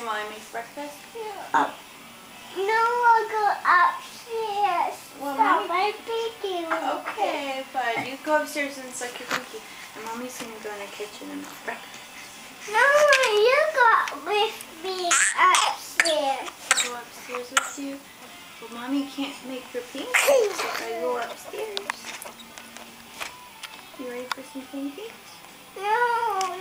while I make breakfast? Yeah. No, I'll go upstairs. Well, Stop Mommy... my pinky. Okay, but you go upstairs and suck your pinky. And Mommy's going to go in the kitchen and make breakfast. No, you go with me upstairs. I'll go upstairs with you. Well, Mommy can't make your pancakes if I go upstairs. You ready for some pancakes? No.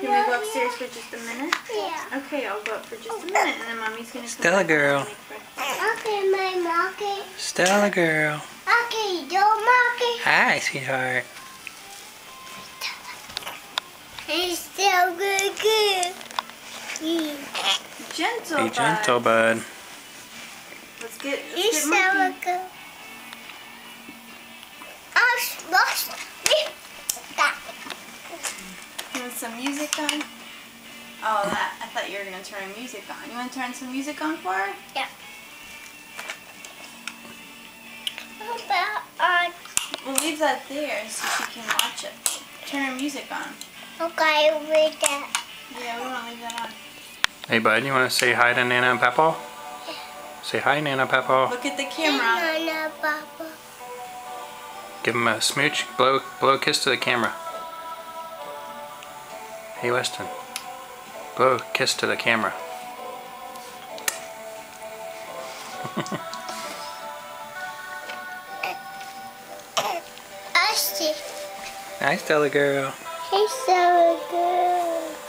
You want to go upstairs for just a minute? Yeah. Okay, I'll go up for just a minute and then Mommy's going to come Stella back girl. and make breakfast. Okay, my monkey. Stella girl. Okay, don't monkey. Hi, sweetheart. He's still good. Gentle, Be gentle, bud. Let's get He's still Monkey. good. You want some music on? Oh, I thought you were going to turn music on. You want to turn some music on for her? Yeah. How about We'll leave that there so she can watch it. Turn her music on. okay, read that. Yeah, we want to leave that on. Hey, bud, you want to say hi to Nana and Papa? Say hi, Nana, Papa. Look at the camera. Nana, Papa. Give him a smooch. Blow a kiss to the camera. Hey, Weston. Blow a kiss to the camera. Ashley. Hi, Stella girl. He's so good.